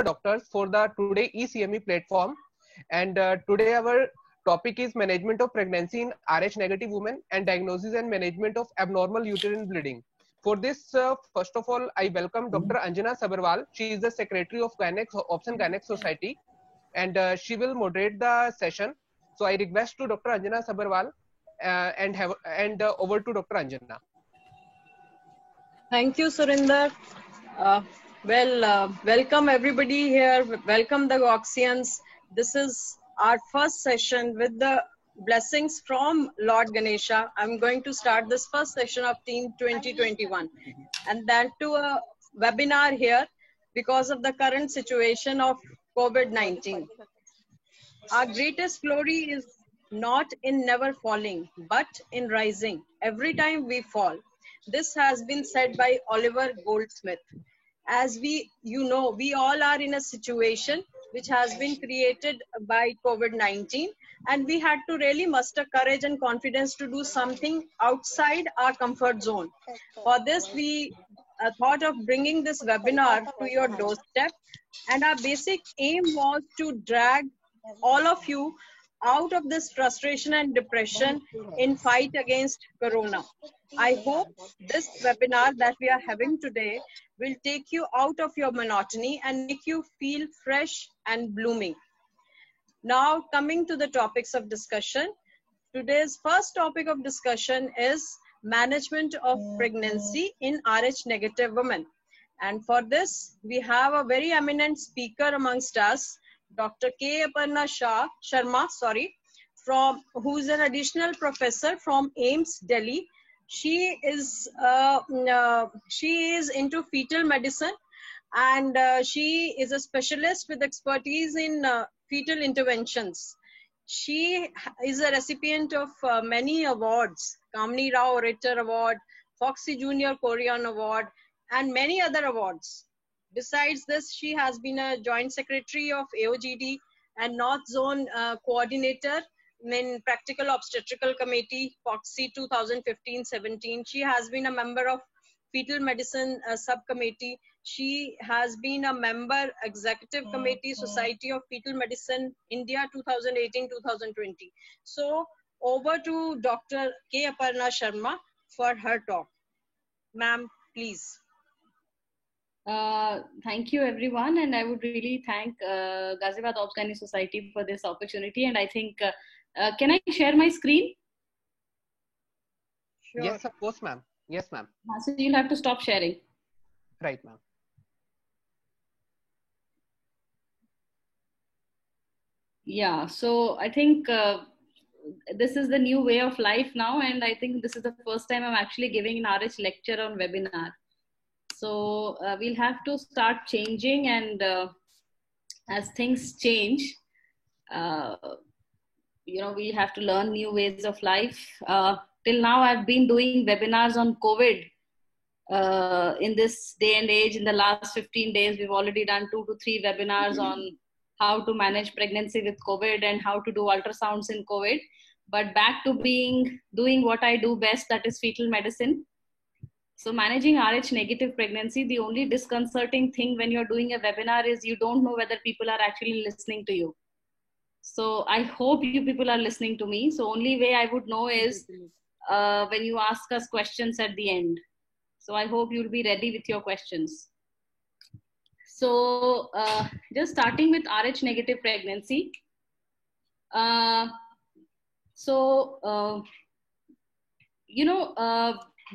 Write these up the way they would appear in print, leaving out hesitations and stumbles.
doctors for the today eCME platform. And today our topic is management of pregnancy in Rh negative women and diagnosis and management of abnormal uterine bleeding. For this, first of all, I welcome Dr. Anjana Sabharwal. She is the secretary of Option Gynec Society, and she will moderate the session. So I request to Dr. Anjana Sabharwal and over to Dr. Anjana. Thank you, Surinder. Welcome everybody here. Welcome the Goxians. This is our first session with the blessings from Lord Ganesha. I'm going to start this first session of Team 2021, and that to a webinar here because of the current situation of COVID-19. Our greatest glory is not in never falling, but in rising every time we fall. This has been said by Oliver Goldsmith. As we all are in a situation which has been created by COVID-19, and we had to really muster courage and confidence to do something outside our comfort zone. For this, we thought of bringing this webinar to your doorstep, and our basic aim was to drag all of you out of this frustration and depression in fight against corona. I hope this webinar that we are having today will take you out of your monotony and make you feel fresh and blooming. Now, coming to the topics of discussion, today's first topic of discussion is management of pregnancy in Rh negative women. And for this, we have a very eminent speaker amongst us, Dr. K. Aparna Sharma, who is an additional professor from AIIMS, Delhi. She is into fetal medicine, and she is a specialist with expertise in fetal interventions. She is a recipient of many awards, Kamini Rao Orator Award, Foxy Junior Korean Award, and many other awards. Besides this, she has been a joint secretary of AOGD and North Zone coordinator in Practical Obstetrical Committee, Foxy 2015-17. She has been a member of Fetal Medicine Subcommittee. She has been a member Executive Committee, Society of Fetal Medicine, India 2018-2020. So over to Dr. K. Aparna Sharma for her talk. Ma'am, please. Thank you everyone, and I would really thank Ghaziabad Obs Gynae Society for this opportunity. And I think, can I share my screen? Sure. Yes, of course, ma'am. Yes, ma'am. So you'll have to stop sharing. Right, ma'am. Yeah, so I think this is the new way of life now, and I think this is the first time I'm actually giving an RH lecture on webinar. So we'll have to start changing, and as things change, we have to learn new ways of life. Till now, I've been doing webinars on COVID. In this day and age, in the last 15 days, we've already done 2 to 3 webinars on how to manage pregnancy with COVID and how to do ultrasounds in COVID. But back to doing what I do best, that is fetal medicine. So managing Rh negative pregnancy, the only disconcerting thing when you're doing a webinar is you don't know whether people are actually listening to you. So I hope you people are listening to me. So only way I would know is when you ask us questions at the end. So I hope you'll be ready with your questions. So just starting with Rh negative pregnancy.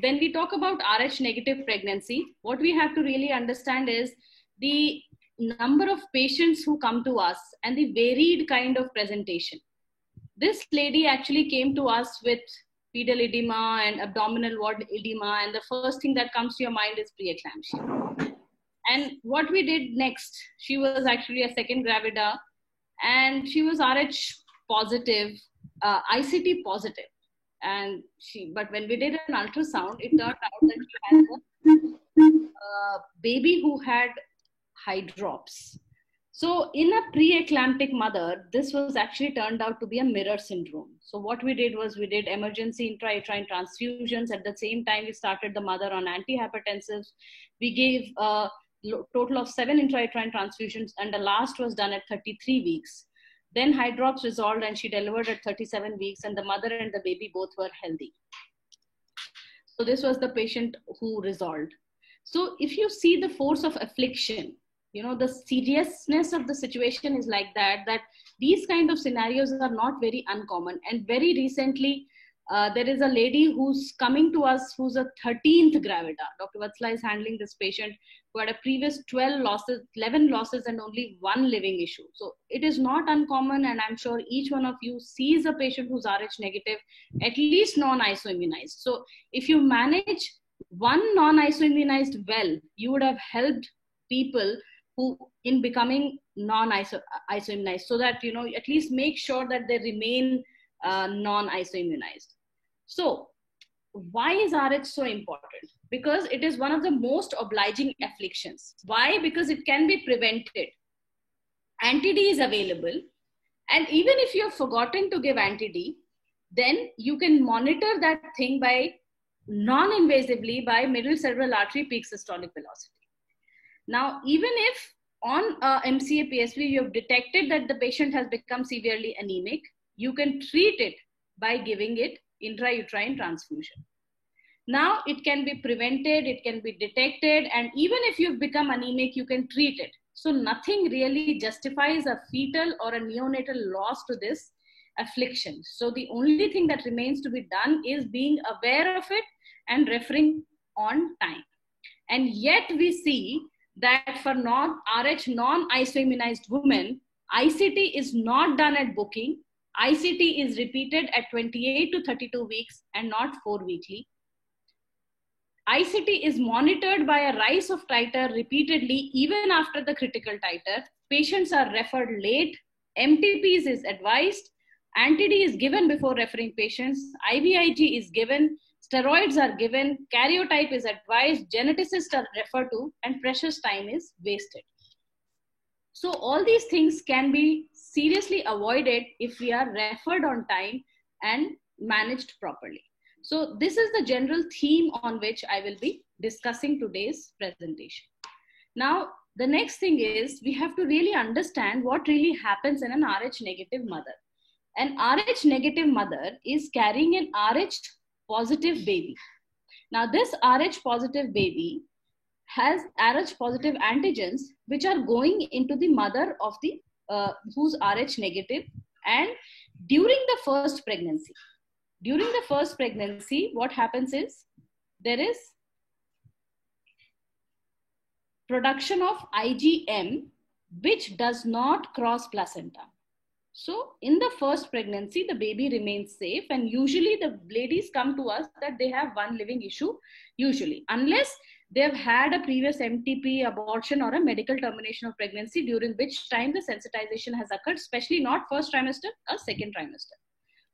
When we talk about Rh negative pregnancy, what we have to really understand is the number of patients who come to us and the varied kind of presentation. This lady actually came to us with pedal edema and abdominal wall edema, and the first thing that comes to your mind is preeclampsia. And what we did next, she was actually a second gravida, and she was Rh positive, ICT positive. But when we did an ultrasound, it turned out that she had a baby who had hydrops. So in a pre-eclamptic mother, this was actually turned out to be a mirror syndrome. So what we did was we did emergency intrauterine transfusions. At the same time, we started the mother on antihypertensives. We gave total of 7 intrauterine transfusions, and the last was done at 33 weeks. Then hydrops resolved and she delivered at 37 weeks, and the mother and the baby both were healthy. So this was the patient who resolved. So if you see the force of affliction, you know, the seriousness of the situation is like that, that these kind of scenarios are not very uncommon. And very recently, there is a lady who's coming to us who's a 13th gravida. Dr. Vatsala is handling this patient who had a previous 11 losses and only 1 living issue. So it is not uncommon, and I'm sure each one of you sees a patient who's Rh negative, at least non-isoimmunized. So if you manage one non-isoimmunized well, you would have helped people who in becoming non-isoimmunized, so that, you know, at least make sure that they remain non-isoimmunized. So why is Rh so important? Because it is one of the most obliging afflictions. Why? Because it can be prevented. Anti-D is available. And even if you have forgotten to give anti-D, then you can monitor that thing by non-invasively by middle cerebral artery peak systolic velocity. Now, even if on MCA PSV you have detected that the patient has become severely anemic, you can treat it by giving it intrauterine transfusion. Now, it can be prevented, it can be detected, and even if you've become anemic, you can treat it. So nothing really justifies a fetal or a neonatal loss to this affliction. So the only thing that remains to be done is being aware of it and referring on time. And yet we see that for Rh non-isoimmunized women, ICT is not done at booking. ICT is repeated at 28 to 32 weeks and not 4 weekly. ICT is monitored by a rise of titer repeatedly even after the critical titer. Patients are referred late. MTPs is advised. Anti-D is given before referring patients. IVIG is given. Steroids are given. Karyotype is advised. Geneticists are referred to, and precious time is wasted. So all these things can be seriously avoided if we are referred on time and managed properly. So this is the general theme on which I will be discussing today's presentation. Now, the next thing is we have to really understand what really happens in an Rh negative mother. An Rh negative mother is carrying an Rh positive baby. Now, this Rh positive baby has Rh positive antigens which are going into the mother of the who's Rh negative, and during the first pregnancy. During the first pregnancy, what happens is there is production of IgM which does not cross placenta. So in the first pregnancy, the baby remains safe, and usually the ladies come to us that they have 1 living issue, usually, unless they've had a previous MTP, abortion, or a medical termination of pregnancy, during which time the sensitization has occurred, especially not first trimester or second trimester.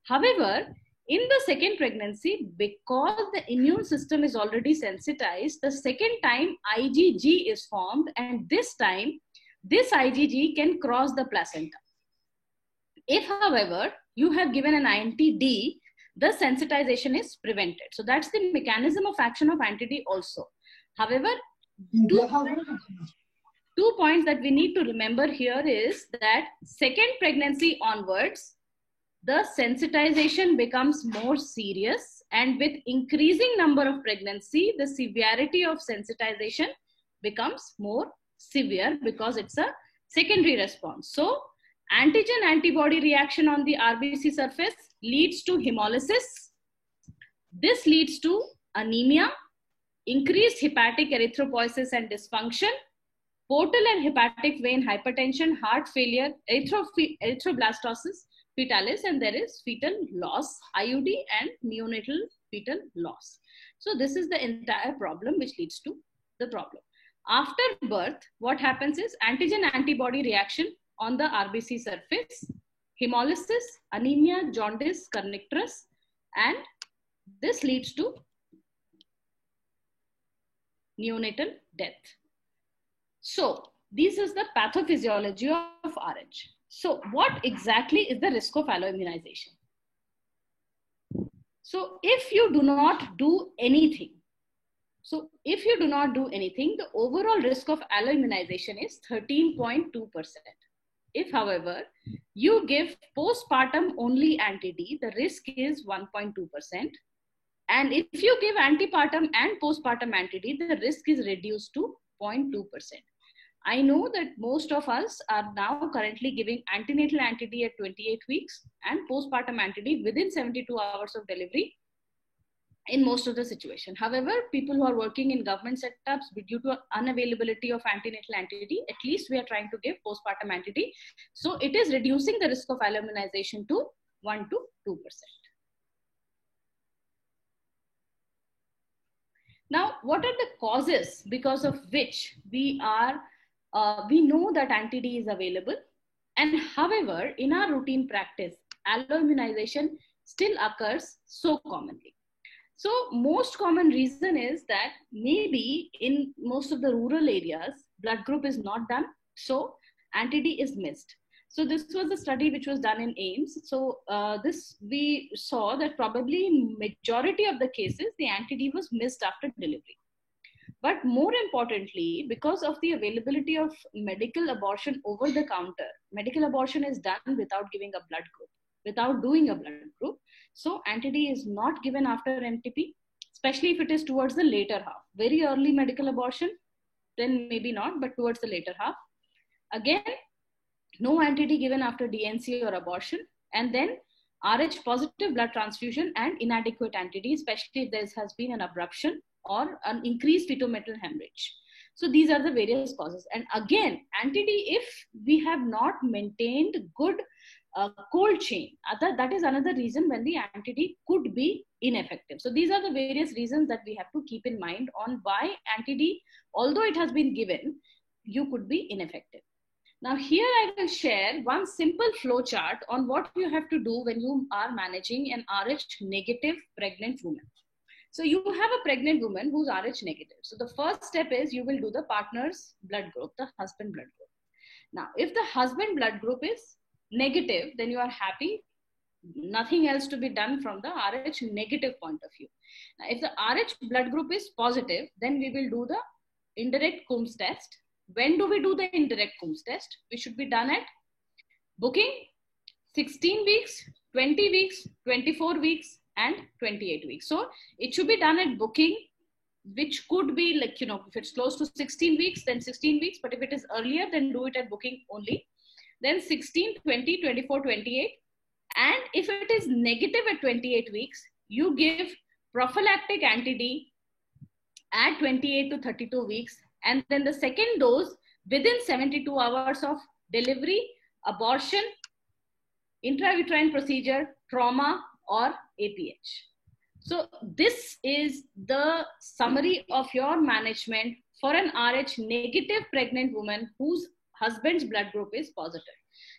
However, in the second pregnancy, because the immune system is already sensitized, the second time IgG is formed, and this time this IgG can cross the placenta. If, however, you have given an anti-D, the sensitization is prevented. So that's the mechanism of action of anti-D also. However, two points that we need to remember here is that second pregnancy onwards, the sensitization becomes more serious, and with increasing number of pregnancy, the severity of sensitization becomes more severe because it's a secondary response. So antigen antibody reaction on the RBC surface leads to hemolysis. This leads to anemia, increased hepatic erythropoiesis and dysfunction, portal and hepatic vein hypertension, heart failure, erythroblastosis fetalis, and there is fetal loss, IUD, and neonatal fetal loss. So this is the entire problem which leads to the problem. After birth, what happens is antigen antibody reaction on the RBC surface, hemolysis, anemia, jaundice, kernicterus, and this leads to neonatal death. So this is the pathophysiology of Rh. So what exactly is the risk of alloimmunization? So if you do not do anything, So if you do not do anything, the overall risk of alloimmunization is 13.2%. If, however, you give postpartum only anti-D, the risk is 1.2%. And if you give antepartum and postpartum anti-D, the risk is reduced to 0.2%. I know that most of us are now currently giving antenatal anti-D at 28 weeks and postpartum anti-D within 72 hours of delivery in most of the situation. However, people who are working in government setups, due to unavailability of antenatal anti-D, at least we are trying to give postpartum anti-D. So it is reducing the risk of alloimmunization to 1 to 2%. Now, what are the causes because of which we know that anti-D is available? And however, in our routine practice, alloimmunization still occurs so commonly. So most common reason is that maybe in most of the rural areas, blood group is not done, so anti-D is missed. So this was a study which was done in AIIMS. So we saw that probably in majority of the cases, the anti-D was missed after delivery. But more importantly, because of the availability of medical abortion over the counter, medical abortion is done without giving a blood group, without doing a blood group. So anti-D is not given after NTP, especially if it is towards the later half. Very early medical abortion, then maybe not, but towards the later half. Again, no anti-D given after DNC or abortion, and then Rh positive blood transfusion and inadequate anti-D, especially if there has been an abruption or an increased fetal-metal hemorrhage. So these are the various causes. And again, anti-D, if we have not maintained good cold chain, that is another reason when the anti-D could be ineffective. So these are the various reasons that we have to keep in mind on why anti-D, although it has been given, you could be ineffective. Now here I will share one simple flow chart on what you have to do when you are managing an Rh negative pregnant woman. So you have a pregnant woman who's Rh negative. So the first step is you will do the partner's blood group, the husband blood group. Now, if the husband blood group is negative, then you are happy. Nothing else to be done from the Rh negative point of view. Now, if the Rh blood group is positive, then we will do the indirect Coombs test. When do we do the indirect Coombs test? We should be done at booking, 16 weeks, 20 weeks, 24 weeks, and 28 weeks. So it should be done at booking, which could be like, if it's close to 16 weeks, then 16 weeks. But if it is earlier, then do it at booking only. Then 16, 20, 24, 28. And if it is negative at 28 weeks, you give prophylactic anti-D at 28 to 32 weeks. And then the second dose within 72 hours of delivery, abortion, intrauterine procedure, trauma, or APH. So this is the summary of your management for an Rh negative pregnant woman whose husband's blood group is positive.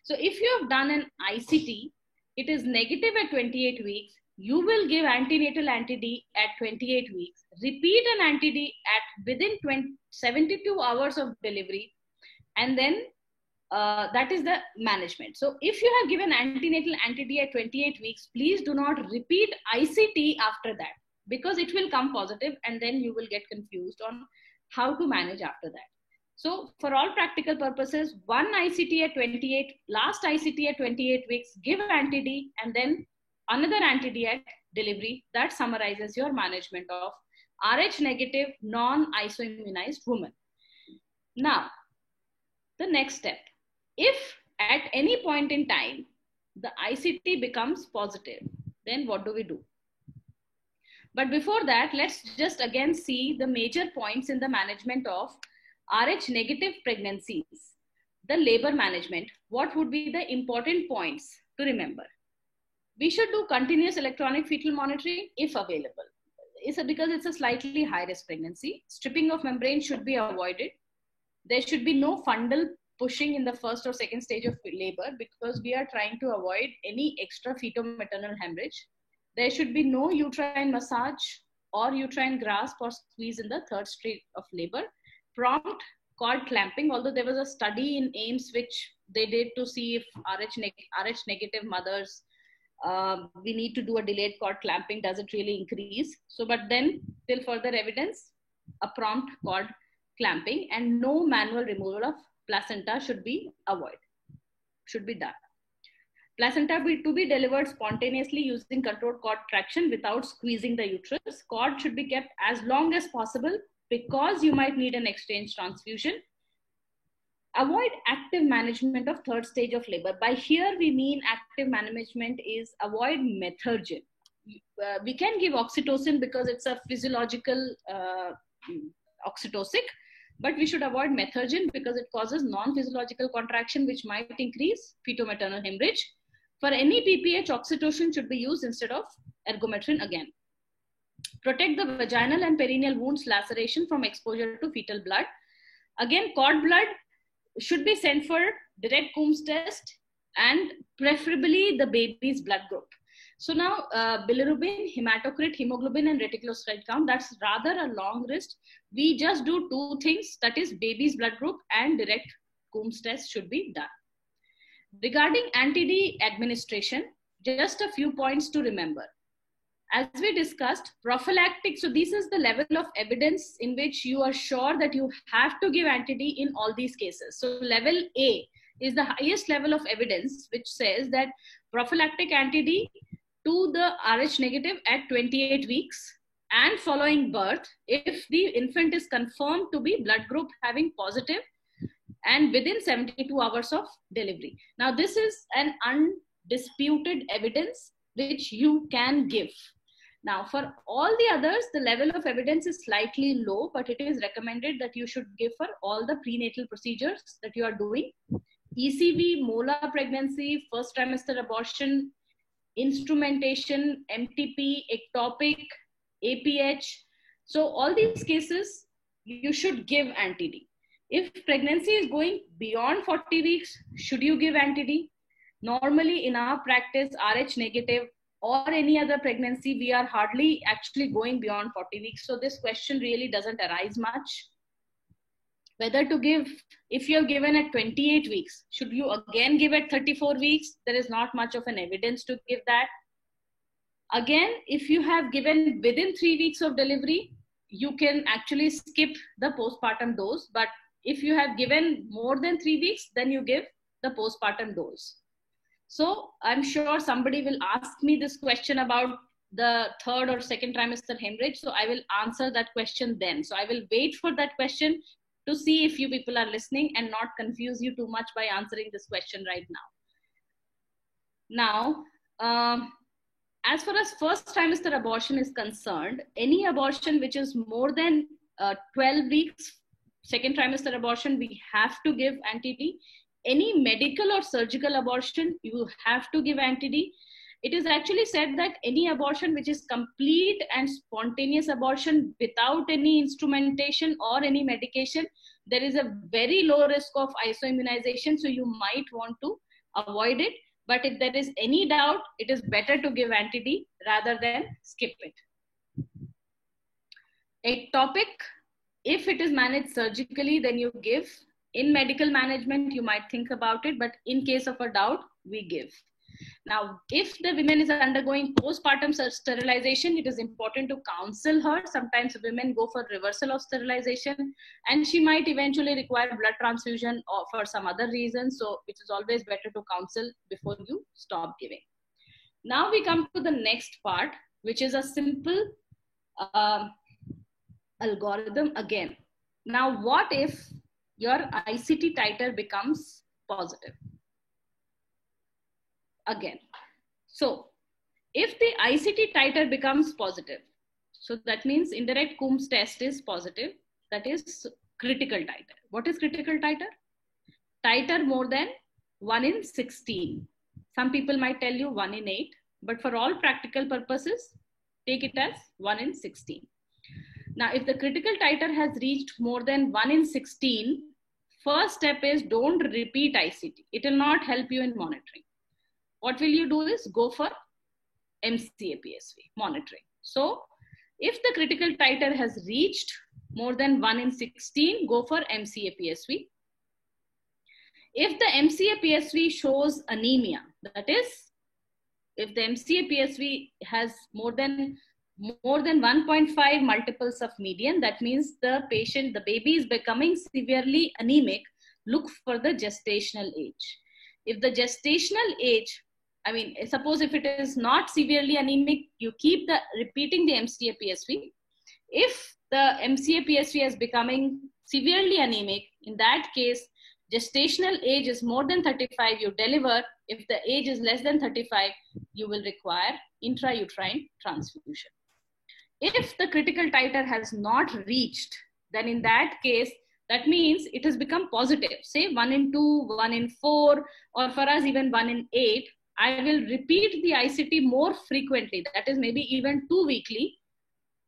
So if you have done an ICT, it is negative at 28 weeks, you will give antenatal anti-D at 28 weeks, repeat an anti-D at within 72 hours of delivery, and then that is the management. So if you have given antenatal anti-D at 28 weeks, please do not repeat ICT after that, because it will come positive and then you will get confused on how to manage after that. So for all practical purposes, one ICT at 28, last ICT at 28 weeks, give anti-D and then another anti-D at delivery. That summarizes your management of Rh negative non-isoimmunized woman. Now, the next step. If at any point in time, the ICT becomes positive, then what do we do? But before that, let's just again see the major points in the management of Rh negative pregnancies. The labor management, what would be the important points to remember? We should do continuous electronic fetal monitoring if available. Because it's a slightly high risk pregnancy. Stripping of membrane should be avoided. There should be no fundal pushing in the first or second stage of labor, because we are trying to avoid any extra feto-maternal hemorrhage. There should be no uterine massage or uterine grasp or squeeze in the third stage of labor. Prompt cord clamping, although there was a study in AIIMS which they did to see if Rh negative mothers, we need to do a delayed cord clamping, does it really increase? So, but then till further evidence, a prompt cord clamping, and no manual removal of placenta should be done. Placenta to be delivered spontaneously using controlled cord traction without squeezing the uterus. Cord should be kept as long as possible because you might need an exchange transfusion. Avoid active management of third stage of labor. By here we mean active management is avoid methergin. We can give oxytocin because it's a physiological oxytocic, but we should avoid methergin because it causes non-physiological contraction which might increase fetal-maternal hemorrhage. For any PPH, oxytocin should be used instead of ergometrin again. Protect the vaginal and perineal wounds laceration from exposure to fetal blood. Again, cord blood should be sent for direct Coombs test and preferably the baby's blood group. So now bilirubin, hematocrit, hemoglobin and reticulocyte count, that's rather a long list. We just do two things, that is baby's blood group and direct Coombs test should be done. Regarding anti-D administration, just a few points to remember. As we discussed, prophylactic, so this is the level of evidence in which you are sure that you have to give anti-D in all these cases. So level A is the highest level of evidence which says that prophylactic anti-D to the Rh negative at 28 weeks and following birth if the infant is confirmed to be blood group having positive and within 72 hours of delivery. Now this is an undisputed evidence which you can give. Now for all the others, the level of evidence is slightly low, but it is recommended that you should give for all the prenatal procedures that you are doing. ECV, molar pregnancy, first trimester abortion, instrumentation, MTP, ectopic, APH. So all these cases, you should give anti-D. If pregnancy is going beyond 40 weeks, should you give anti-D? Normally in our practice, Rh negative or any other pregnancy, we are hardly actually going beyond 40 weeks. So this question really doesn't arise much. Whether to give, if you have given at 28 weeks, should you again give at 34 weeks? There is not much of an evidence to give that. Again, if you have given within 3 weeks of delivery, you can actually skip the postpartum dose. But if you have given more than 3 weeks, then you give the postpartum dose. So I'm sure somebody will ask me this question about the third or second trimester hemorrhage. So I will answer that question then. So I will wait for that question to see if you people are listening and not confuse you too much by answering this question right now. Now, as far as first trimester abortion is concerned, any abortion which is more than 12 weeks, second trimester abortion, we have to give anti-D. Any medical or surgical abortion, you have to give anti-D. It is actually said that any abortion which is complete and spontaneous abortion without any instrumentation or any medication, there is a very low risk of isoimmunization. So you might want to avoid it. But if there is any doubt, it is better to give anti-D rather than skip it. Ectopic, if it is managed surgically, then you give. In medical management, you might think about it, but in case of a doubt, we give. Now, if the woman is undergoing postpartum sterilization, it is important to counsel her. Sometimes women go for reversal of sterilization and she might eventually require blood transfusion or for some other reason. So it is always better to counsel before you stop giving. Now we come to the next part, which is a simple algorithm again. Now, what if your ICT titer becomes positive? Again, so if the ICT titer becomes positive, so that means indirect Coombs test is positive, that is critical titer. What is critical titer? Titer more than 1 in 16. Some people might tell you 1 in 8, but for all practical purposes, take it as 1 in 16. Now, if the critical titer has reached more than 1 in 16, first step is don't repeat ICT. It will not help you in monitoring. What will you do is go for MCA-PSV monitoring. So if the critical titer has reached more than 1 in 16, go for MCA-PSV. If the MCA-PSV shows anemia, that is, if the MCA-PSV has more than more than 1.5 multiples of median, that means the baby is becoming severely anemic, look for the gestational age. If the gestational age, I mean, suppose if it is not severely anemic, you keep repeating the MCA-PSV. If the MCA-PSV is becoming severely anemic, in that case, gestational age is more than 35, you deliver. If the age is less than 35, you will require intrauterine transfusion. If the critical titer has not reached, then in that case, that means it has become positive, say 1 in 2, 1 in 4, or for us even 1 in 8. I will repeat the ICT more frequently, that is maybe even 2 weekly,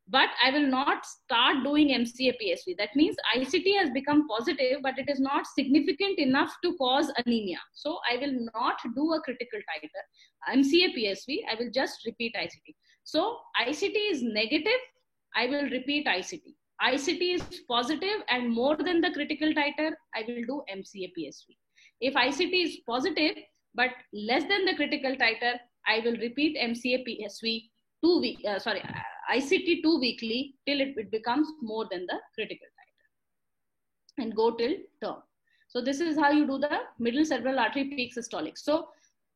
but I will not start doing MCA-PSV. That means ICT has become positive, but it is not significant enough to cause anemia. So I will not do a critical titer. MCA-PSV, I will just repeat ICT. So ICT is negative, I will repeat ICT. ICT is positive and more than the critical titer, I will do MCA-PSV. If ICT is positive but less than the critical titer, I will repeat MCA-PSV ICT 2 weekly till it becomes more than the critical titer and go till term. So this is how you do the middle cerebral artery peak systolic. So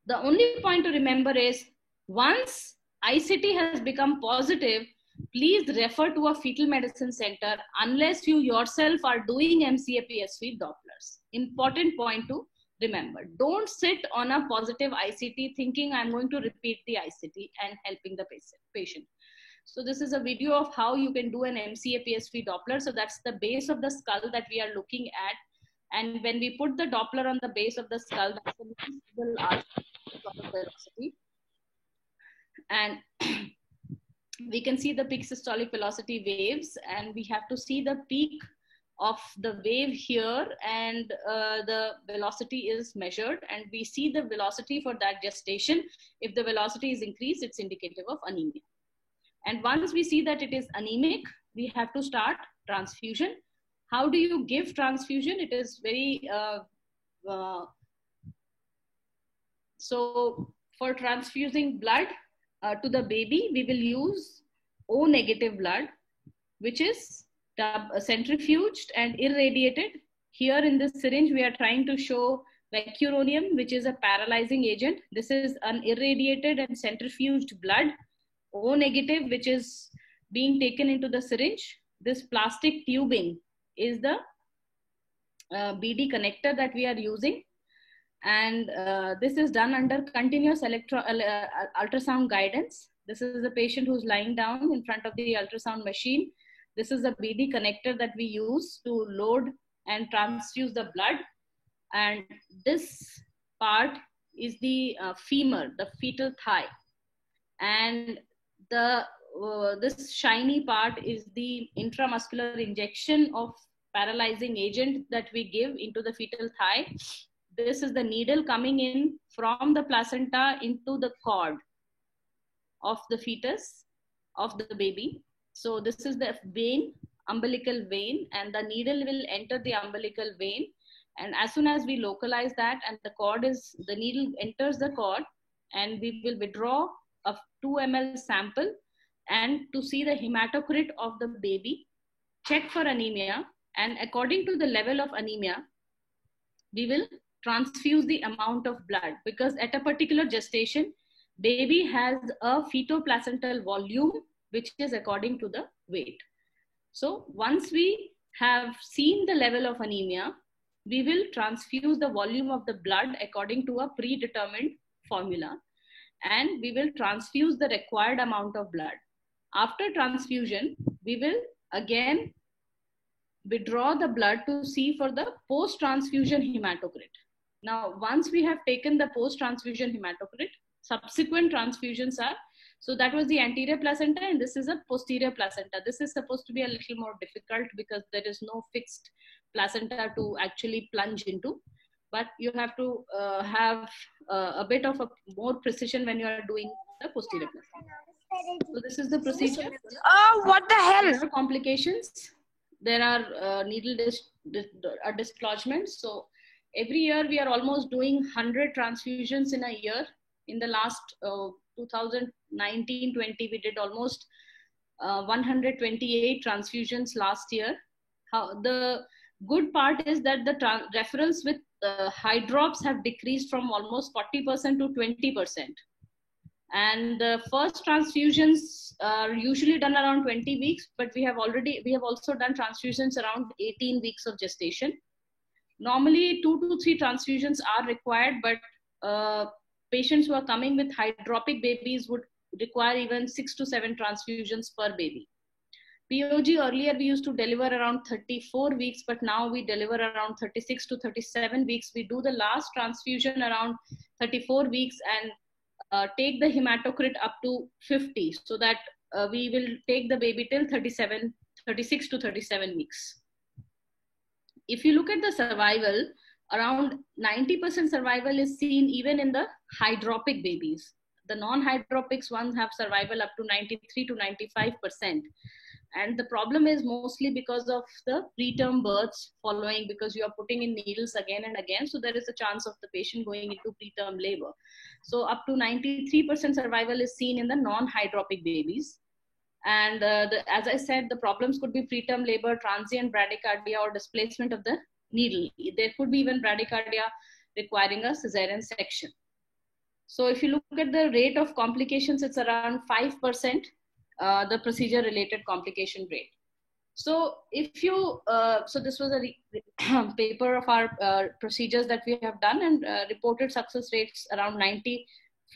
the only point to remember is once ICT has become positive, please refer to a fetal medicine center unless you yourself are doing MCA-PSV Dopplers. Important point to remember. Don't sit on a positive ICT thinking I'm going to repeat the ICT and helping the patient. So this is a video of how you can do an MCA-PSV Doppler. So that's the base of the skull that we are looking at. And when we put the Doppler on the base of the skull, that's the visible artery velocity. And we can see the peak systolic velocity waves, and we have to see the peak of the wave here, and the velocity is measured, and we see the velocity for that gestation. If the velocity is increased, it's indicative of anemia. And once we see that it is anemic, we have to start transfusion. How do you give transfusion? It is very, so for transfusing blood to the baby, we will use O negative blood, which is centrifuged and irradiated. Here in this syringe, we are trying to show vecuronium, which is a paralyzing agent. This is an irradiated and centrifuged blood. O negative, which is being taken into the syringe. This plastic tubing is the BD connector that we are using. And this is done under continuous ultrasound guidance. This is the patient who's lying down in front of the ultrasound machine. This is the BD connector that we use to load and transfuse the blood. And this part is the femur, the fetal thigh. And this shiny part is the intramuscular injection of paralyzing agent that we give into the fetal thigh. This is the needle coming in from the placenta into the cord of the fetus, of the baby. So this is the vein, umbilical vein, and the needle will enter the umbilical vein. And as soon as we localize that and the needle enters the cord, and we will withdraw a 2 ml sample and to see the hematocrit of the baby, check for anemia, and according to the level of anemia, we will transfuse the amount of blood, because at a particular gestation, baby has a fetoplacental volume, which is according to the weight. So once we have seen the level of anemia, we will transfuse the volume of the blood according to a predetermined formula, and we will transfuse the required amount of blood. After transfusion, we will again withdraw the blood to see for the post-transfusion hematocrit. Now, once we have taken the post-transfusion hematocrit, subsequent transfusions are, so that was the anterior placenta, and this is a posterior placenta. This is supposed to be a little more difficult because there is no fixed placenta to actually plunge into, but you have to have a bit of a more precision when you are doing the posterior placenta. So this is the procedure. Oh, what the hell? There are complications. There are needle dislodgements. So every year we are almost doing 100 transfusions in a year. In the last 2019-20, we did almost 128 transfusions last year. The good part is that the referrals with hydrops have decreased from almost 40% to 20%. And the first transfusions are usually done around 20 weeks, but we have also done transfusions around 18 weeks of gestation. Normally 2 to 3 transfusions are required, but patients who are coming with hydropic babies would require even 6 to 7 transfusions per baby. POG earlier we used to deliver around 34 weeks, but now we deliver around 36 to 37 weeks. We do the last transfusion around 34 weeks and take the hematocrit up to 50, so that we will take the baby till 36 to 37 weeks. If you look at the survival, around 90% survival is seen even in the hydropic babies. The non-hydropics ones have survival up to 93 to 95%. And the problem is mostly because of the preterm births following, because you are putting in needles again and again. So there is a chance of the patient going into preterm labor. So up to 93% survival is seen in the non-hydropic babies. And as I said, the problems could be preterm labor, transient bradycardia, or displacement of the needle. There could be even bradycardia requiring a cesarean section. So if you look at the rate of complications, it's around 5%. The procedure related complication rate. So if you, so this was a paper of our procedures that we have done, and reported success rates around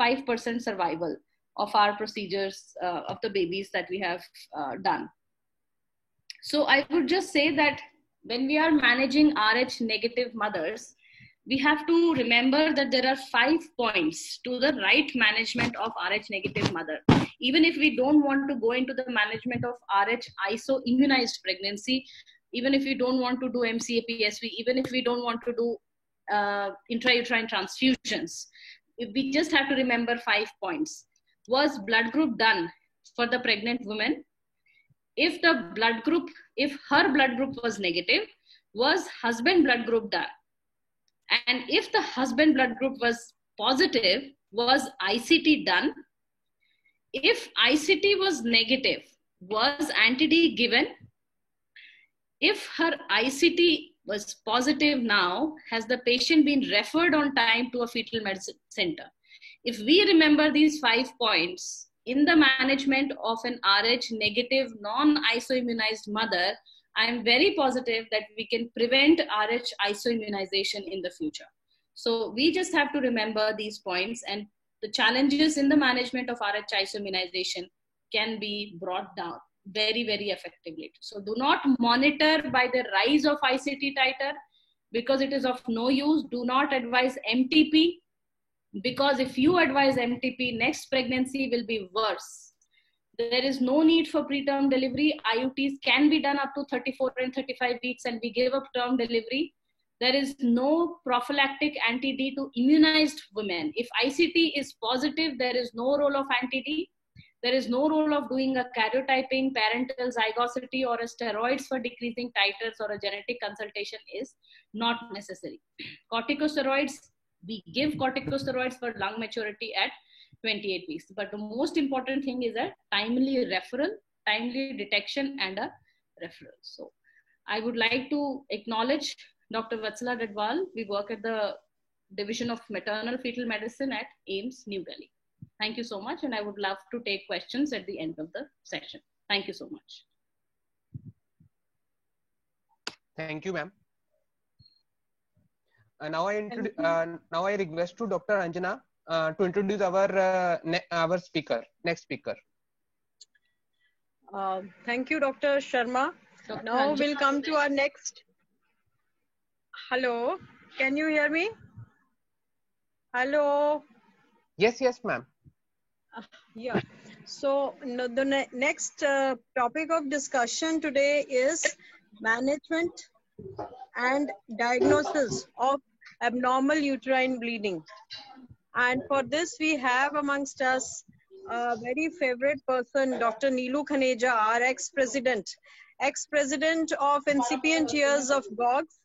95% survival of our procedures of the babies that we have done. So I would just say that when we are managing Rh negative mothers, we have to remember that there are 5 points to the right management of Rh negative mother. Even if we don't want to go into the management of Rh iso-immunized pregnancy, even if we don't want to do MCA-PSV, even if we don't want to do intrauterine transfusions, we just have to remember 5 points. Was blood group done for the pregnant woman? If her blood group was negative, was husband blood group done? And if the husband blood group was positive, was ICT done? If ICT was negative, was anti-D given? If her ICT was positive now, has the patient been referred on time to a fetal medicine center? If we remember these 5 points in the management of an Rh negative non-iso-immunized mother, I am very positive that we can prevent Rh iso-immunization in the future. So we just have to remember these points, and the challenges in the management of Rh iso-immunization can be brought down very, very effectively. So do not monitor by the rise of ICT titer, because it is of no use. Do not advise MTP, because if you advise MTP, next pregnancy will be worse. There is no need for preterm delivery. IUTs can be done up to 34 and 35 weeks, and we give up term delivery. There is no prophylactic anti-D to immunized women. If ICT is positive, there is no role of anti-D. There is no role of doing a karyotyping, parental zygosity, or a steroids for decreasing titers, or a genetic consultation is not necessary. Corticosteroids, we give corticosteroids for lung maturity at 28 weeks. But the most important thing is a timely referral, timely detection, and a referral. So I would like to acknowledge Dr. Vatsala Dadwal. We work at the Division of Maternal Fetal Medicine at AIIMS, New Delhi. Thank you so much, and I would love to take questions at the end of the session. Thank you so much. Thank you, ma'am. Now I request to Dr. Anjana to introduce our speaker, next speaker. Thank you, Dr. Sharma. Now we'll come to our next. Hello, can you hear me? Hello. Yes, ma'am. Yeah. So the next topic of discussion today is management and diagnosis of abnormal uterine bleeding. And for this, we have amongst us a very favorite person, Dr. Neelu Khaneja, our ex-president of incipient years of GOGS,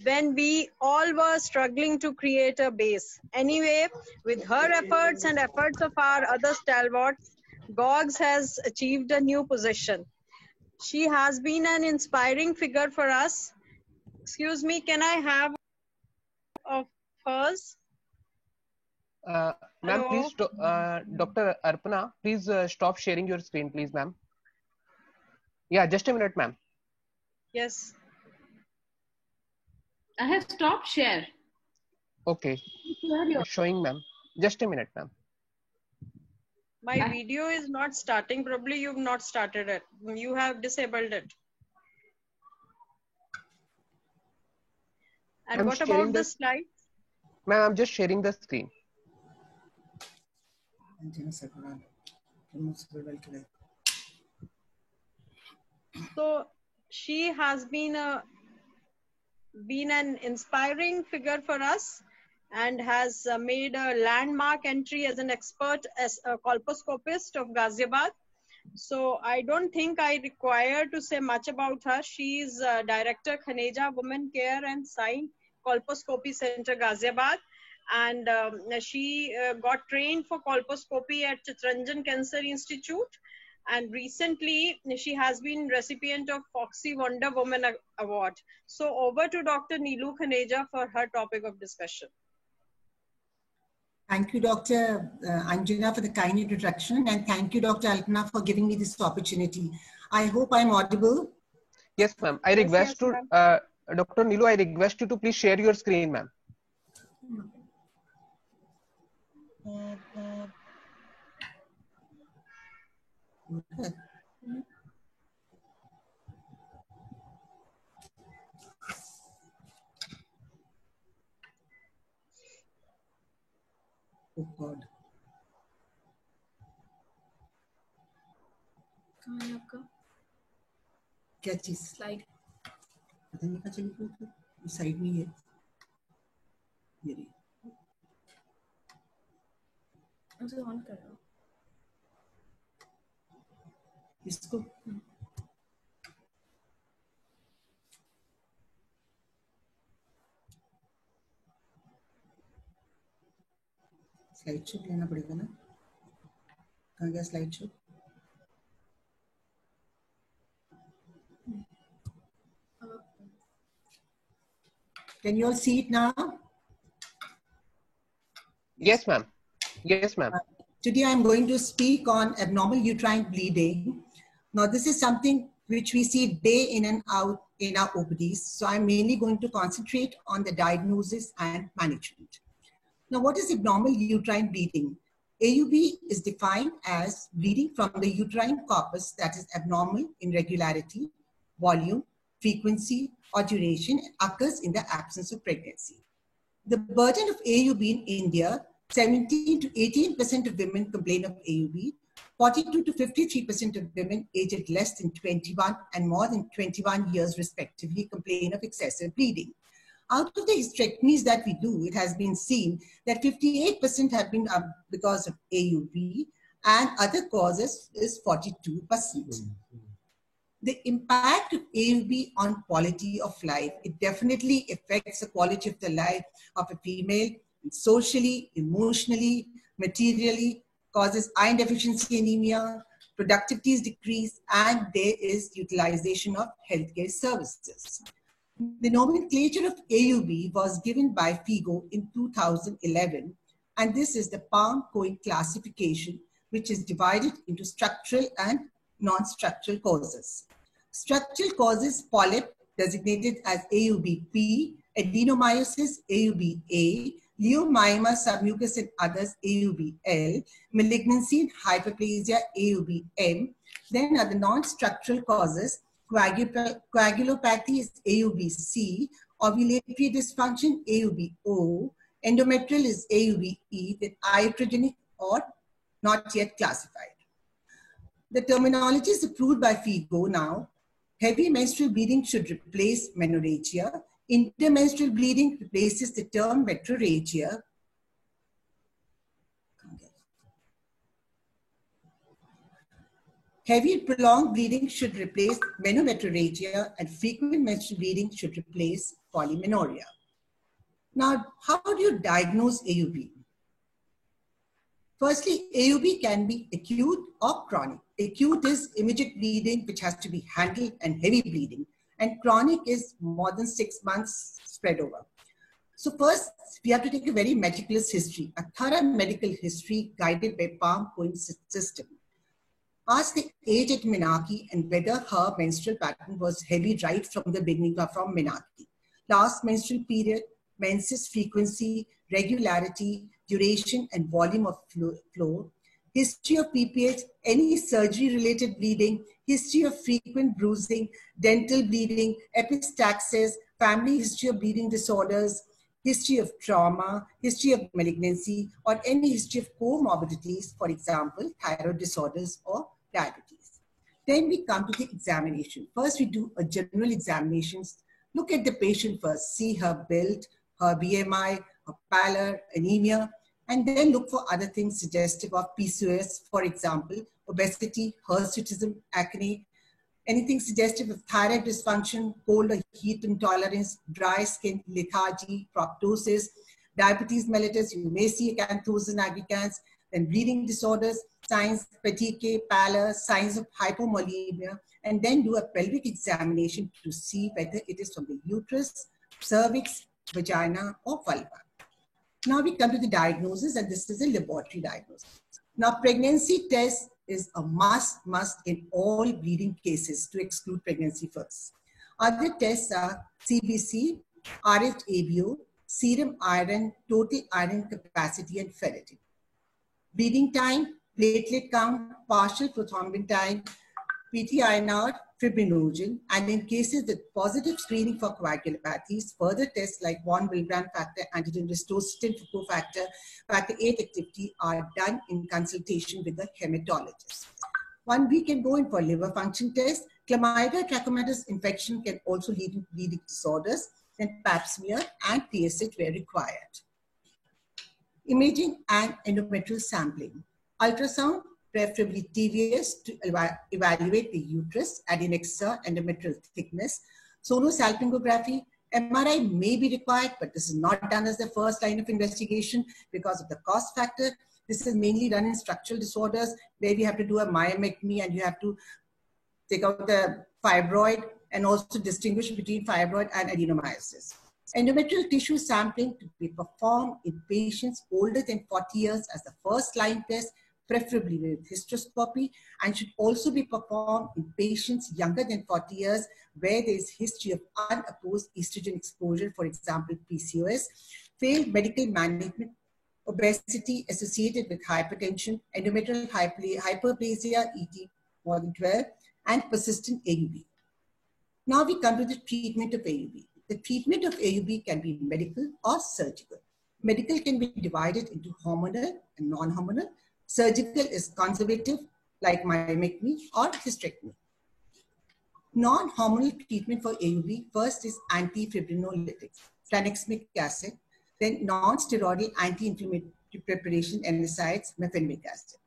when we all were struggling to create a base. Anyway, with her efforts and efforts of our other stalwarts, Gogs has achieved a new position. She has been an inspiring figure for us. Excuse me, can I have of hers? Ma'am, please, Hello. Dr. Arpana, please stop sharing your screen, please, ma'am. Yeah, just a minute, ma'am. Yes. I have stopped share. Okay. It's showing, ma'am. Just a minute, ma'am. My video is not starting. Probably you've not started it. You have disabled it. And what about the slide? Ma'am, I'm just sharing the screen. So she has been an inspiring figure for us and has made a landmark entry as an expert as a colposcopist of Ghaziabad. So I don't think I require to say much about her. She is Director Khaneja Women Care and Sign Colposcopy Center Ghaziabad, and she got trained for colposcopy at Chittaranjan Cancer Institute, and recently she has been recipient of Foxy Wonder Woman Award. So over to Dr. Neelu Khaneja for her topic of discussion. Thank you, Dr. Anjana, for the kind introduction, and thank you, Dr. Alpana, for giving me this opportunity. I hope I'm audible. Yes, ma'am. I request to Dr. Neelu, I request you to please share your screen, ma'am. Okay. Oh God. कहाँ है आपका? क्या चीज? Slide. पता नहीं कहाँ चली गई. साइड में है. ये रही. उसे ऑन करो. इसको. स्लाइड शो लेना पड़ेगा ना. कहाँ गया slide show? Can you all see it now? Yes, ma'am. Yes, ma'am. Today I'm going to speak on abnormal uterine bleeding. Now this is something which we see day in and out in our OPDs. So I'm mainly going to concentrate on the diagnosis and management. Now what is abnormal uterine bleeding? AUB is defined as bleeding from the uterine corpus that is abnormal in regularity, volume, frequency, or duration and occurs in the absence of pregnancy. The burden of AUB in India, 17 to 18% of women complain of AUB, 42 to 53% of women aged less than 21 and more than 21 years respectively complain of excessive bleeding. Out of the hysterectomies that we do, it has been seen that 58% have been because of AUB and other causes is 42%. The impact of AUB on quality of life, it definitely affects the quality of the life of a female socially, emotionally, materially, causes iron deficiency anemia, productivity is decreased, and there is utilization of healthcare services. The nomenclature of AUB was given by FIGO in 2011, and this is the Palm-Cohen classification, which is divided into structural and non-structural causes. Structural causes: polyp, designated as AUB-P, adenomyosis, AUB-A, leiomyoma submucous and others, AUB-L, malignancy and hyperplasia, AUB-M. Then are the non-structural causes: coagulopathy is AUB-C, ovulatory dysfunction, AUB-O, endometrial is AUB-E, then iatrogenic or not yet classified. The terminology is approved by FIGO now. Heavy menstrual bleeding should replace menorrhagia. Intermenstrual bleeding replaces the term metrorrhagia. Heavy prolonged bleeding should replace menometrorrhagia, and frequent menstrual bleeding should replace polymenorrhea. Now, how do you diagnose AUB? Firstly, AUB can be acute or chronic. Acute is immediate bleeding, which has to be handled, and heavy bleeding. And chronic is more than 6 months spread over. So first, we have to take a very meticulous history, a thorough medical history guided by palm-point system. Ask the age at menarche and whether her menstrual pattern was heavy right from the beginning or from menarche. Last menstrual period, menses frequency, regularity, duration, and volume of flow, history of PPH, any surgery-related bleeding, history of frequent bruising, dental bleeding, epistaxis, family history of bleeding disorders, history of trauma, history of malignancy, or any history of comorbidities, for example, thyroid disorders or diabetes. Then we come to the examination. First, we do a general examination. Look at the patient first, see her build, her BMI, her pallor, anemia, and then look for other things suggestive of PCOS, for example, obesity, hirsutism, acne, anything suggestive of thyroid dysfunction, cold or heat intolerance, dry skin, lethargy, proptosis, diabetes mellitus, you may see acanthosis nigricans, then bleeding disorders, signs, fatigue, pallor, signs of hypomolemia, and then do a pelvic examination to see whether it is from the uterus, cervix, vagina, or vulva. Now we come to the diagnosis, and this is a laboratory diagnosis. Now, pregnancy test is a must in all bleeding cases to exclude pregnancy first. Other tests are CBC, Rh-ABO, serum iron, total iron capacity, and ferritin. Bleeding time, platelet count, partial prothrombin time, PT-INR, fibrinogen, and in cases with positive screening for coagulopathies, further tests like von Willebrand factor, antigen restostatin cofactor, factor VIII activity are done in consultation with the hematologist. One we can go in for liver function test. Chlamydia trachomatis infection can also lead to bleeding disorders, then pap smear and TSH where required. Imaging and endometrial sampling. Ultrasound, preferably TVS, to evaluate the uterus, adnexa, endometrial thickness. Sonosalpingography, MRI may be required, but this is not done as the first line of investigation because of the cost factor. This is mainly done in structural disorders where we have to do a myomectomy and you have to take out the fibroid and also distinguish between fibroid and adenomyosis. Endometrial tissue sampling to be performed in patients older than 40 years as the first line test, preferably with hysteroscopy, and should also be performed in patients younger than 40 years where there is history of unopposed estrogen exposure, for example, PCOS, failed medical management, obesity associated with hypertension, endometrial hyperplasia, ET more than 12, and persistent AUB. Now we come to the treatment of AUB. The treatment of AUB can be medical or surgical. Medical can be divided into hormonal and non-hormonal. Surgical is conservative, like myomectomy or hysterectomy. Non-hormonal treatment for AUB first is antifibrinolytics, tranexamic acid, then non-steroidal anti-inflammatory preparation, NSAIDs, mefenamic acid.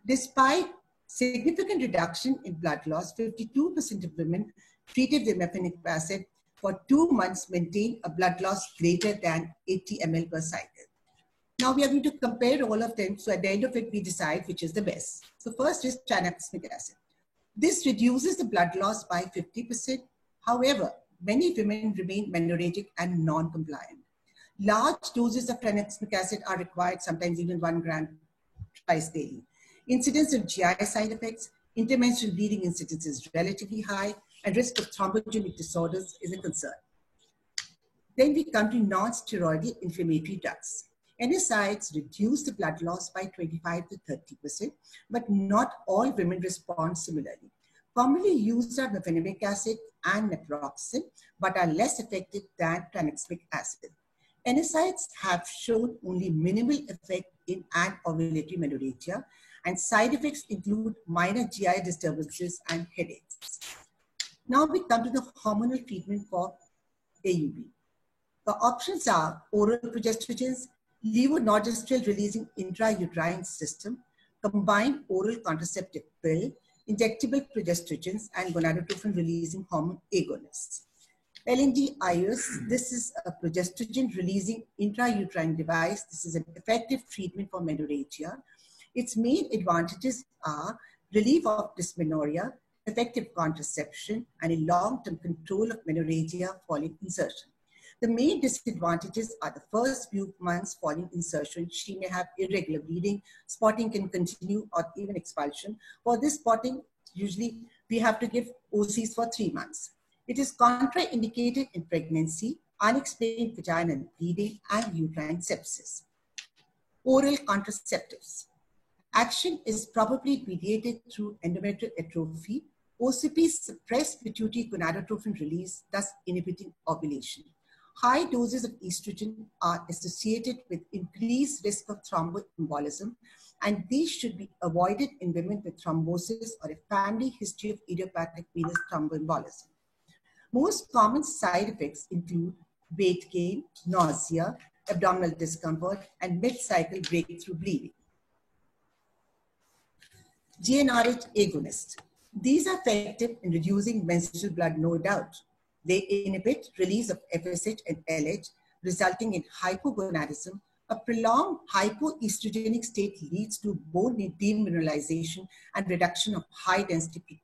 Despite significant reduction in blood loss, 52% of women treated with mefenamic acid for 2 months maintained a blood loss greater than 80 ml per cycle. Now we are going to compare all of them. So at the end of it, we decide which is the best. So first is tranexamic acid. This reduces the blood loss by 50%. However, many women remain menorrhagic and non-compliant. Large doses of tranexamic acid are required, sometimes even 1 gram twice daily. Incidence of GI side effects, intermenstrual bleeding incidence is relatively high, and risk of thrombogenic disorders is a concern. Then we come to non-steroidal inflammatory drugs. NSAIDs reduce the blood loss by 25 to 30%, but not all women respond similarly. Commonly used are mefenamic acid and naproxen, but are less effective than tranexamic acid. NSAIDs have shown only minimal effect in anovulatory menorrhagia, and side effects include minor GI disturbances and headaches. Now we come to the hormonal treatment for AUB. The options are oral progestrogens, levonorgestrel releasing intrauterine system, combined oral contraceptive pill, injectable progestrogens, and gonadotropin releasing hormone agonists. LNG-IUS, this is a progestrogen releasing intrauterine device. This is an effective treatment for menorrhagia. Its main advantages are relief of dysmenorrhea, effective contraception, and a long-term control of menorrhagia following insertion. The main disadvantages are the first few months following insertion. She may have irregular bleeding, spotting can continue, or even expulsion. For this spotting, usually we have to give OCs for 3 months. It is contraindicated in pregnancy, unexplained vaginal bleeding, and uterine sepsis. Oral contraceptives. Action is probably mediated through endometrial atrophy. OCPs suppress pituitary gonadotrophin release, thus inhibiting ovulation. High doses of estrogen are associated with increased risk of thromboembolism, and these should be avoided in women with thrombosis or a family history of idiopathic venous thromboembolism. Most common side effects include weight gain, nausea, abdominal discomfort, and mid-cycle breakthrough bleeding. GnRH agonists. These are effective in reducing menstrual blood, no doubt. They inhibit release of FSH and LH, resulting in hypogonadism. A prolonged hypoestrogenic state leads to bone demineralization and reduction of high-density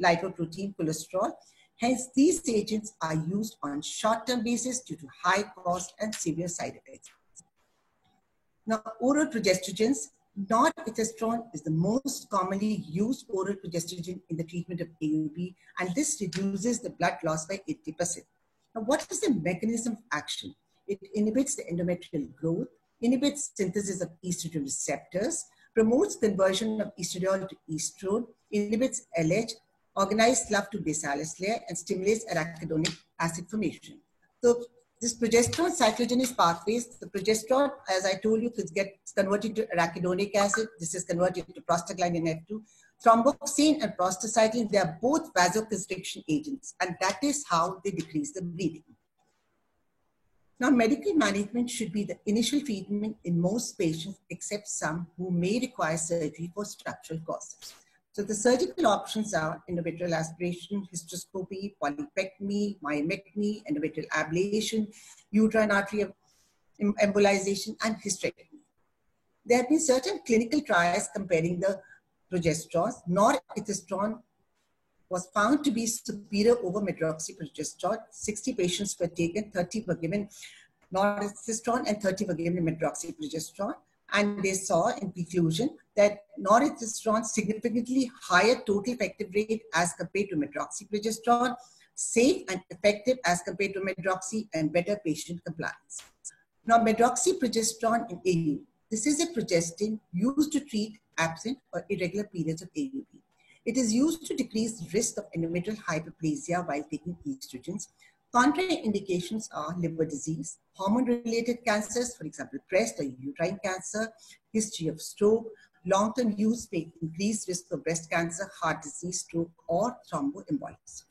lipoprotein cholesterol. Hence, these agents are used on short-term basis due to high cost and severe side effects. Now, oral progestogens. Norethindrone is the most commonly used oral progestogen in the treatment of AUB, and this reduces the blood loss by 80%. Now, what is the mechanism of action? It inhibits the endometrial growth, inhibits synthesis of estrogen receptors, promotes conversion of estradiol to estrone, inhibits LH, organized slough to desalicylate, and stimulates arachidonic acid formation. So, this progesterone cyclogenase pathways, the progesterone, as I told you, gets converted to arachidonic acid. This is converted to prostaglandin F2. Thromboxane and prostacyclin, they are both vasoconstriction agents, and that is how they decrease the bleeding. Now, medical management should be the initial treatment in most patients, except some who may require surgery for structural causes. So the surgical options are endometrial aspiration, hysteroscopy, polypectomy, myomectomy, endometrial ablation, uterine artery embolization, and hysterectomy. There have been certain clinical trials comparing the progesterones. Norethindrone was found to be superior over medroxyprogesterone. 60 patients were taken, 30 were given norethindrone and 30 were given medroxyprogesterone. And they saw in conclusion that norethindrone significantly higher total effective rate as compared to medroxyprogesterone, safe and effective as compared to medroxy, and better patient compliance. Now, medroxyprogesterone in AUB. This is a progestin used to treat absent or irregular periods of AUB. It is used to decrease the risk of endometrial hyperplasia while taking estrogens. Contraindications are liver disease, hormone-related cancers, for example, breast or uterine cancer, history of stroke, long-term use may increase risk of breast cancer, heart disease, stroke, or thromboembolism.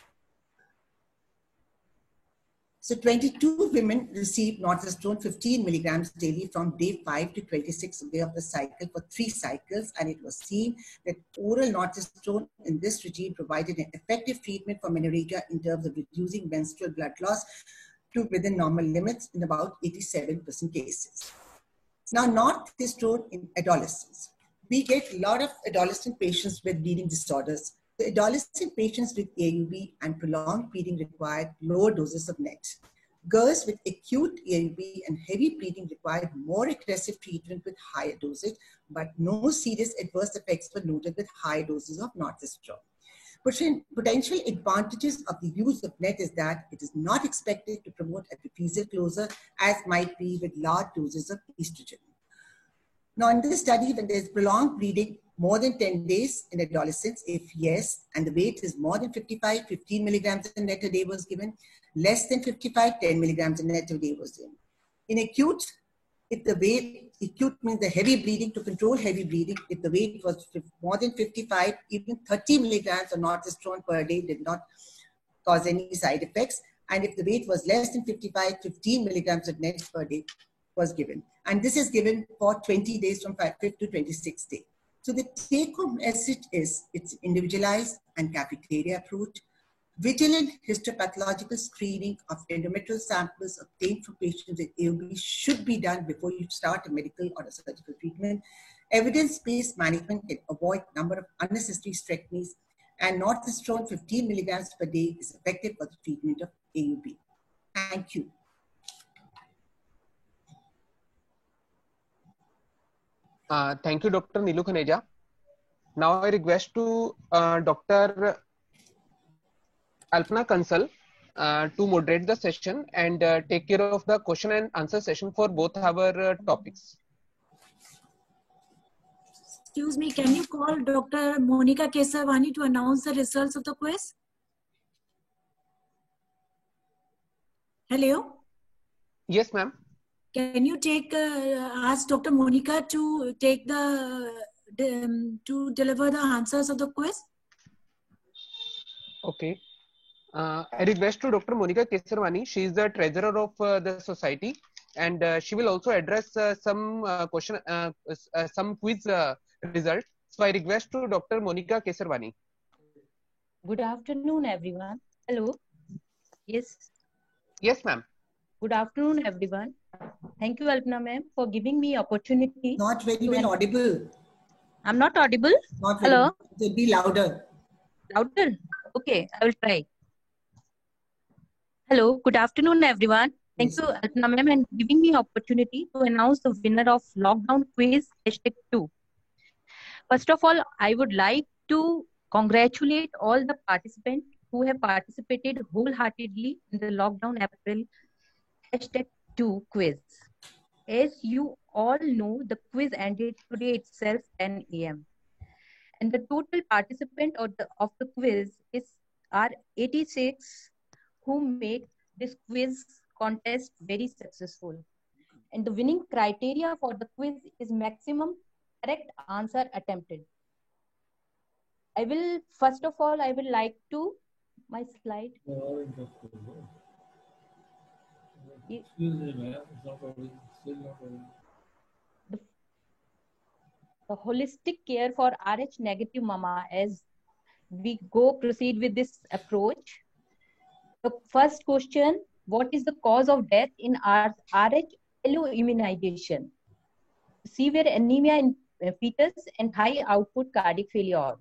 So 22 women received norethindrone 15 milligrams daily from day 5 to 26 day of the cycle for 3 cycles, and it was seen that oral norethindrone in this regime provided an effective treatment for menorrhagia in terms of reducing menstrual blood loss to within normal limits in about 87% cases. Now, norethindrone in adolescents. We get a lot of adolescent patients with bleeding disorders. The adolescent patients with AUB and prolonged bleeding required lower doses of NET. Girls with acute AUB and heavy bleeding required more aggressive treatment with higher dosage, but no serious adverse effects were noted with high doses of norethindrone. Potential advantages of the use of NET is that it is not expected to promote epiphyseal closure as might be with large doses of estrogen. Now, in this study, when there's prolonged bleeding, more than 10 days in adolescents, if yes, and the weight is more than 55, 15 milligrams in net a day was given. Less than 55, 10 milligrams in net a day was given. In acute, if the weight, acute means the heavy bleeding, to control heavy bleeding, if the weight was more than 55, even 30 milligrams of norethindrone per day did not cause any side effects. And if the weight was less than 55, 15 milligrams of net per day was given. And this is given for 20 days from 5th to 26th day. So the take-home message is it's individualized and cafeteria approach. Vigilant histopathological screening of endometrial samples obtained from patients with AUB should be done before you start a medical or a surgical treatment. Evidence-based management can avoid number of unnecessary hysterectomies, and northistrone 15 milligrams per day is effective for the treatment of AUB. Thank you. Thank you, Dr. Neelu Khaneja. Now I request to Dr. Alpana Kansal to moderate the session and take care of the question and answer session for both our topics. Excuse me, can you call Dr. Monica Kesavani to announce the results of the quiz? Hello? Yes, ma'am. Can you ask Dr. Monica to take to deliver the answers of the quiz? Okay. I request to Dr. Monica Kesarwani. She is the treasurer of the society, and she will also address some quiz result. So I request to Dr. Monica Kesarwani. Good afternoon, everyone. Hello. Yes. Yes, ma'am. Good afternoon, everyone. Thank you, Alpana ma'am, for giving me opportunity. Not very well audible. I'm not audible? Not very Hello? well. It will be louder. Louder? Okay, I will try. Hello, good afternoon, everyone. Thank you, Alpana ma'am, and giving me opportunity to announce the winner of Lockdown Quiz #2. First of all, I would like to congratulate all the participants who have participated wholeheartedly in the Lockdown April #2 quiz. As you all know, the quiz ended today itself 10 a.m. And the total participant of the quiz are 86 who made this quiz contest very successful. And the winning criteria for the quiz is maximum correct answer attempted. First of all, I will like to, my slide. Excuse me, ma'am. It's not already, still not already. The holistic care for Rh negative mama, as we proceed with this approach. The first question, what is the cause of death in Rh alloimmunization? Severe anemia in fetus and high output cardiac failure.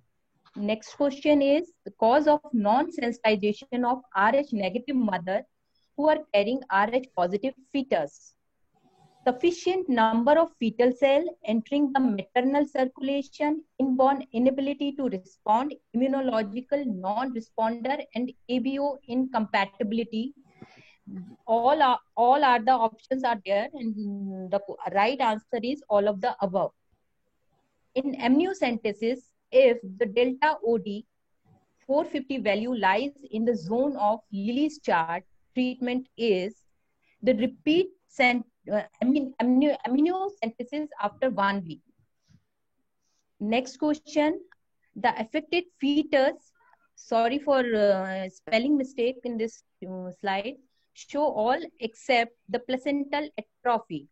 Next question is the cause of non-sensitization of Rh negative mother who are carrying Rh positive fetus. Sufficient number of fetal cell entering the maternal circulation, inborn inability to respond, immunological non-responder, and ABO incompatibility. All are the options are there, and the right answer is all of the above. In amniocentesis, if the delta OD 450 value lies in the zone of Lilly's chart, treatment is the repeat amniocentesis after 1 week. Next question, the affected fetus, sorry for spelling mistake in this slide, show all except the placental atrophy.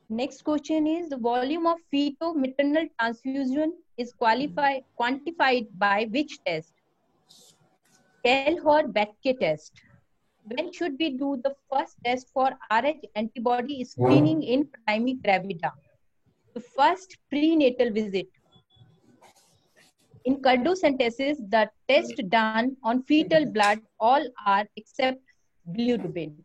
Next question is the volume of feto-maternal transfusion is quantified by which test? Gell-Hor-Bethke test. When should we do the first test for Rh antibody screening in primary gravida? The first prenatal visit. In cardiocentesis, the test done on fetal blood all are except bilirubin.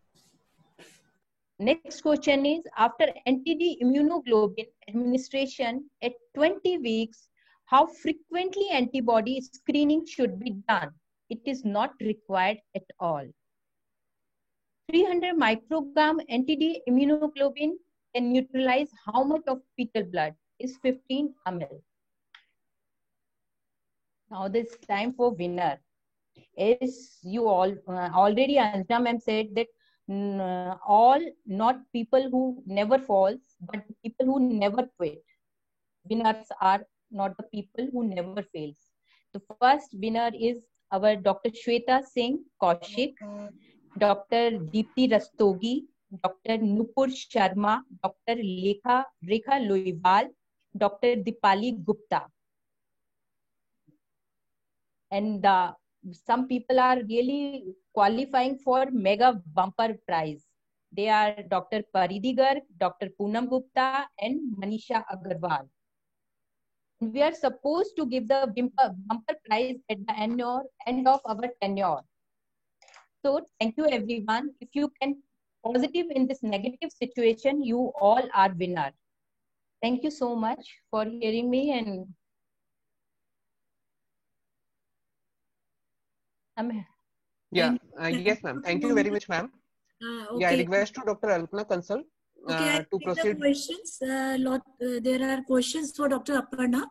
Next question is, after anti-D immunoglobulin administration at 20 weeks, how frequently antibody screening should be done? It is not required at all. 300 microgram anti-D immunoglobulin can neutralize how much of fetal blood? Is 15 ml. Now this time for winner. As you all already Anjana ma'am said that all not people who never falls, but people who never quit. Winners are not the people who never fails. The first winner is our Dr. Shweta Singh Kaushik, Dr. Deepti Rastogi, Dr. Nupur Sharma, Dr. Rekha Loiwal, Dr. Dipali Gupta. And some people are really qualifying for mega bumper prize. They are Dr. Paridhi Garg, Dr. Poonam Gupta, and Manisha Agarwal. We are supposed to give the bumper prize at the end of our tenure. So thank you everyone. If you can positive in this negative situation, you all are winner. Thank you so much for hearing me, and yes, ma'am. Thank you very much, ma'am. Okay. Yeah, I request to Dr. Alpana Kansal to proceed. The questions. There are questions for Dr. Aparna.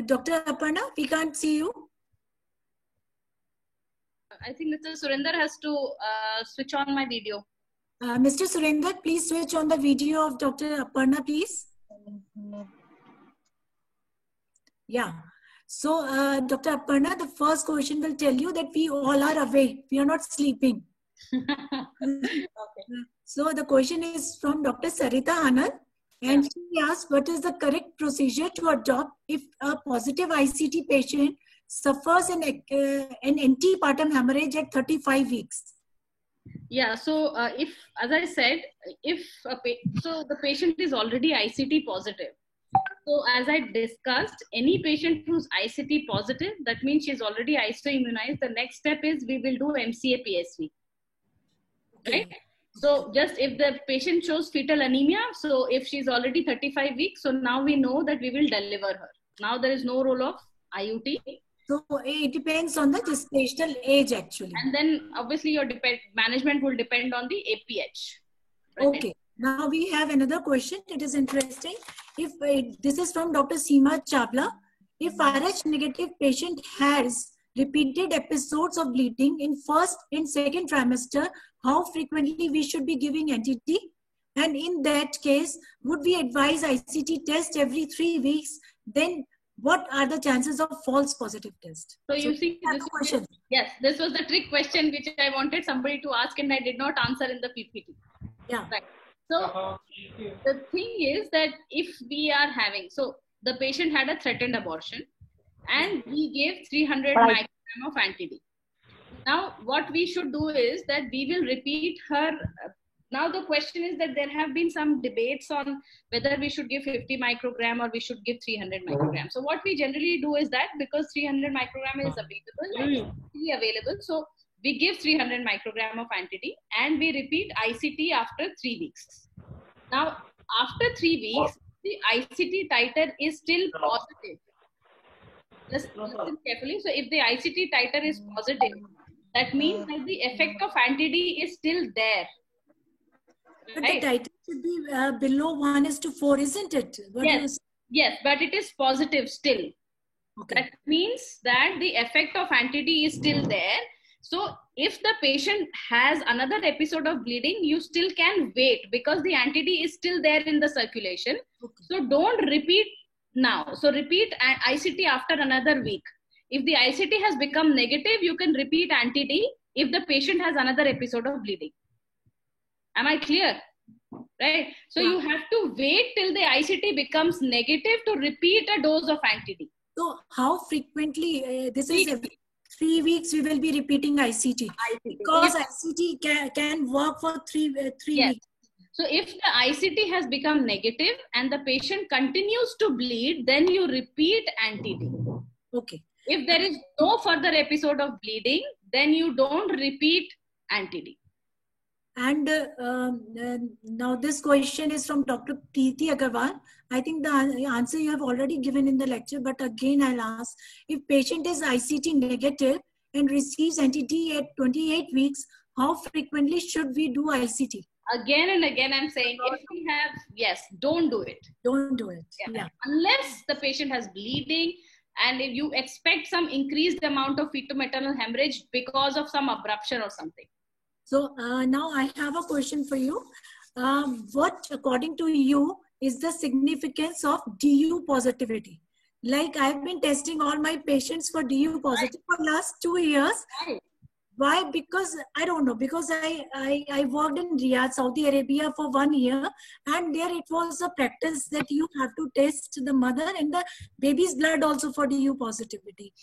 Dr. Aparna, we can't see you. I think Mr. Surinder has to switch on my video. Mr. Surinder, please switch on the video of Dr. Aparna, please. Yeah. So, Dr. Aparna, the first question will tell you that we all are awake. We are not sleeping. Okay. So, the question is from Dr. Sarita Anand. And she asked, what is the correct procedure to adopt if a positive ICT patient suffers an antepartum hemorrhage at 35 weeks? Yeah, so if, as I said, if so the patient is already ICT positive. So as I discussed, any patient who's ICT positive, that means she's already isoimmunized. The next step is we will do MCA PSV, right? So just if the patient shows fetal anemia, so if she's already 35 weeks, so now we know that we will deliver her. Now there is no role of IUT. So it depends on the gestational age actually. And then obviously your management will depend on the APH. Right? Okay. Now we have another question. It is interesting. If this is from Dr. Seema Chavla. If RH negative patient has repeated episodes of bleeding in first and second trimester, how frequently we should be giving anti-T? And in that case, would we advise ICT test every 3 weeks? Then what are the chances of false positive test? So you see, this was the trick question which I wanted somebody to ask and I did not answer in the PPT. Yeah. Right. So the thing is that if we are having, so the patient had a threatened abortion and we gave 300 microgram of anti-D. Now what we should do is that we will repeat her. Now the question is that there have been some debates on whether we should give 50 microgram or we should give 300 microgram. So what we generally do is that because 300 microgram is available, so we give 300 microgram of anti-D and we repeat ICT after 3 weeks. Now after 3 weeks, the ICT titer is still positive. Just listen carefully. So if the ICT titer is positive, that means that the effect of anti-D is still there. But the titer should be below 1:4, isn't it? Yes, but it is positive still. Okay. That means that the effect of anti-D is still there. So if the patient has another episode of bleeding, you still can wait because the anti-D is still there in the circulation. Okay. So don't repeat now. So repeat ICT after another week. If the ICT has become negative, you can repeat anti-D if the patient has another episode of bleeding. Am I clear? Right. So you have to wait till the ICT becomes negative to repeat a dose of anti-D. So how frequently, this is every 3 weeks we will be repeating ICT. Because ICT can work for 3 weeks. So if the ICT has become negative and the patient continues to bleed, then you repeat anti-D. Okay. If there is no further episode of bleeding, then you don't repeat anti-D. And now this question is from Dr. Preeti Agarwal. I think the answer you have already given in the lecture, but again I'll ask, if patient is ICT negative and receives anti-D at 28 weeks, how frequently should we do ICT? Again and again I'm saying, if we have, don't do it. Don't do it. Yeah. Unless the patient has bleeding and if you expect some increased amount of fetal-maternal hemorrhage because of some abruption or something. So now I have a question for you. What, according to you, is the significance of DU positivity? Like I've been testing all my patients for DU positive for last 2 years. Why? Because I don't know. Because I worked in Riyadh, Saudi Arabia for 1 year, and there it was a practice that you have to test the mother and the baby's blood also for DU positivity.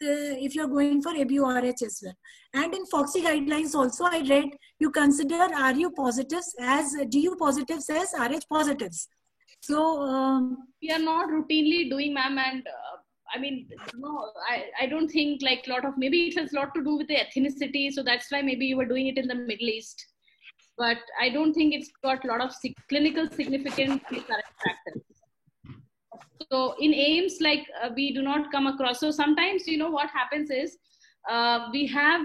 if you're going for ABORH as well. And in FOXI guidelines also, I read you consider RU positives as DU positives as RH positives. So we are not routinely doing, ma'am, and I mean, no, I don't think like a lot of, maybe it has a lot to do with the ethnicity, so that's why maybe you were doing it in the Middle East. But I don't think it's got a lot of clinical significance in current practice. So in AIIMS, like we do not come across. So sometimes, you know, what happens is we have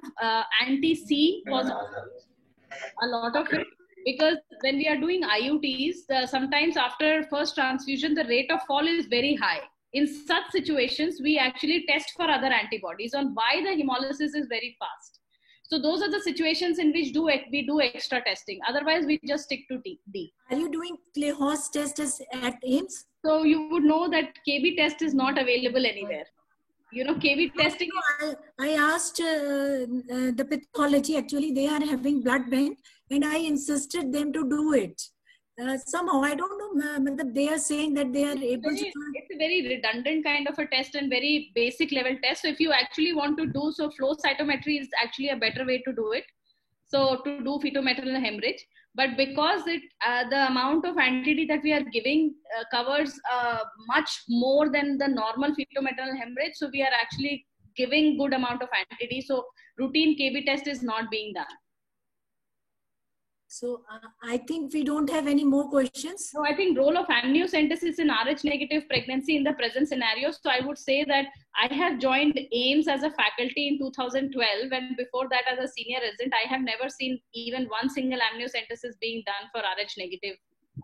anti-C was a lot of it, because when we are doing IUTs, sometimes after first transfusion, the rate of fall is very high. In such situations, we actually test for other antibodies on why the hemolysis is very fast. So those are the situations in which we do extra testing. Otherwise, we just stick to D. Are you doing Clay-Horst test at AIIMS? So you would know that KB test is not available anywhere. You know, KB testing. I asked the pathology, actually, they are having blood bank, and I insisted them to do it. Somehow, I don't know, they are saying that they are able to. It's a very redundant kind of a test and very basic level test. So if you actually want to do, so flow cytometry is actually a better way to do it. So to do fetal-maternal hemorrhage. But because the amount of anti-D that we are giving covers much more than the normal fetal-maternal hemorrhage, so we are actually giving good amount of anti-D. So routine KB test is not being done. So I think we don't have any more questions. So I think role of amniocentesis in Rh negative pregnancy in the present scenario. So I would say that I have joined AIIMS as a faculty in 2012, and before that as a senior resident, I have never seen even one single amniocentesis being done for Rh negative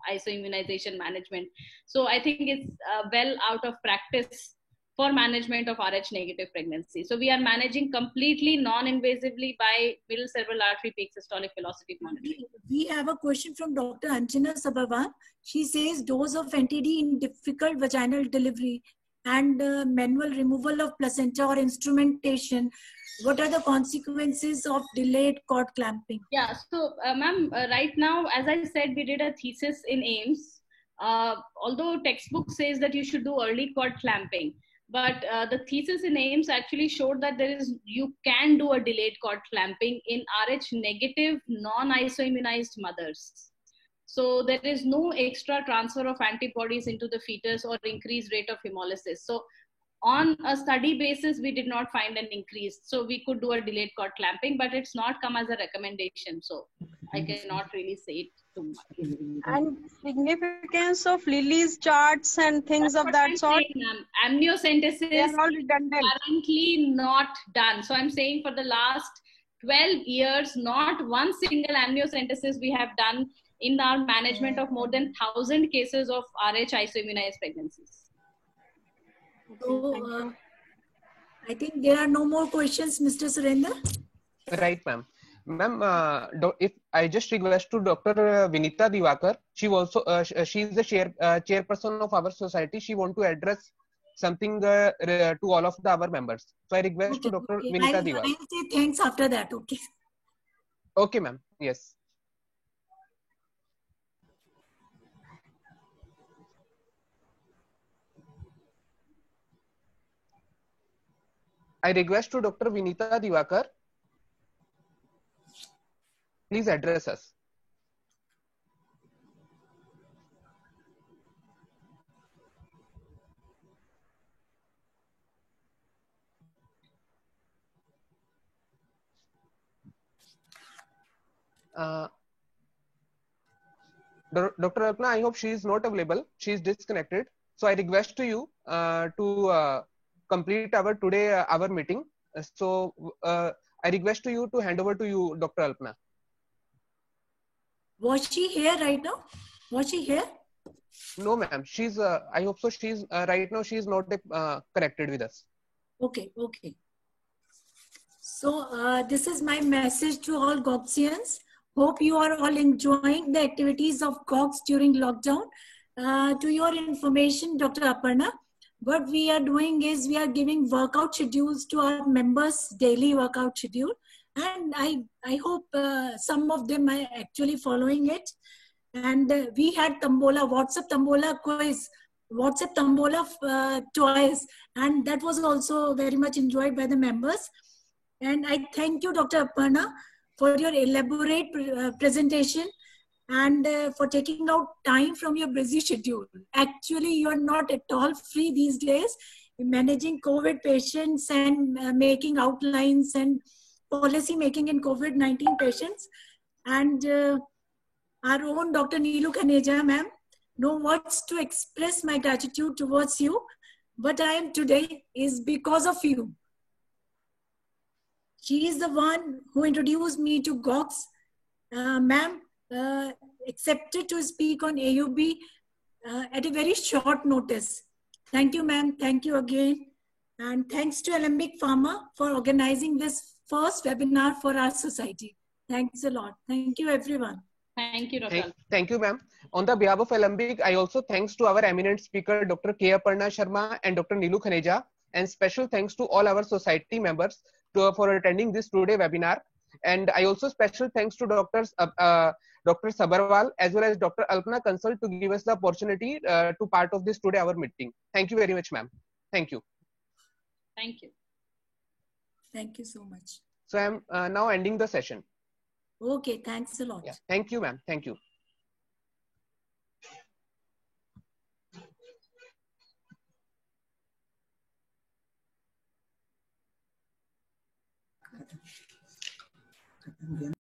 isoimmunization management. So I think it's well out of practice for management of Rh negative pregnancy. So we are managing completely non-invasively by middle cerebral artery peak systolic velocity monitoring. We have a question from Dr. Anjana Sabhavan. She says dose of anti-D in difficult vaginal delivery and manual removal of placenta or instrumentation. What are the consequences of delayed cord clamping? Yeah, so ma'am, right now, as I said, we did a thesis in AIIMS. Although textbook says that you should do early cord clamping, but the thesis in AIIMS actually showed that you can do a delayed cord clamping in Rh negative non-isoimmunized mothers. So there is no extra transfer of antibodies into the fetus or increased rate of hemolysis. So on a study basis, we did not find an increase. So we could do a delayed cord clamping, but it's not come as a recommendation. So I cannot really say it too much. And significance of Lilly's charts and things of that sort? Amniocentesis is currently not done. So I'm saying for the last 12 years, not one single amniocentesis we have done in our management of more than 1,000 cases of Rh isoimmunized pregnancies. So, I think there are no more questions, Mr. Surendra. Right, ma'am. Ma'am, if I just request to Dr. Vinita Divakar, she also she is the chairperson of our society. She want to address something to all of our members. So I request to Dr. Vinita Divakar. I'll say thanks after that. Okay. Okay, ma'am. Yes. I request to Dr. Vinita Divakar. Please address us. Dr. Alpna, I hope she is not available. She is disconnected. So I request to you to complete our meeting. So I request to you to hand over to you, Dr. Alpna. Was she here right now? Was she here? No, ma'am. She's. I hope so. She's right now. She is not connected with us. Okay. Okay. So this is my message to all GOGSians. Hope you are all enjoying the activities of GOGS during lockdown. To your information, Dr. Aparna, what we are doing is we are giving workout schedules to our members, daily workout schedule. And I hope some of them are actually following it. And we had Tambola, WhatsApp Tambola quiz WhatsApp Tambola toys, and that was also very much enjoyed by the members. And I thank you, Dr. Aparna, for your elaborate presentation and for taking out time from your busy schedule. Actually, you are not at all free these days, managing COVID patients and making outlines and policy making in COVID-19 patients. And our own Dr. Neelu Khaneja, ma'am, no words to express my gratitude towards you. What I am today is because of you. She is the one who introduced me to GOX. Ma'am accepted to speak on AUB at a very short notice. Thank you, ma'am. Thank you again. And thanks to Alembic Pharma for organizing this first webinar for our society. Thanks a lot. Thank you, everyone. Thank you, Dr. Thank you, ma'am. On the behalf of Alembic, I also thanks to our eminent speaker, Dr. K. Aparna Sharma and Dr. Neelu Khaneja, and special thanks to all our society members for attending this today webinar. And I also special thanks to Dr. Sabarwal as well as Dr. Alpana Consult to give us the opportunity to part of this today our meeting. Thank you very much, ma'am. Thank you. Thank you. Thank you so much. So I'm now ending the session. Okay, thanks a lot. Yeah. Thank you, ma'am. Thank you.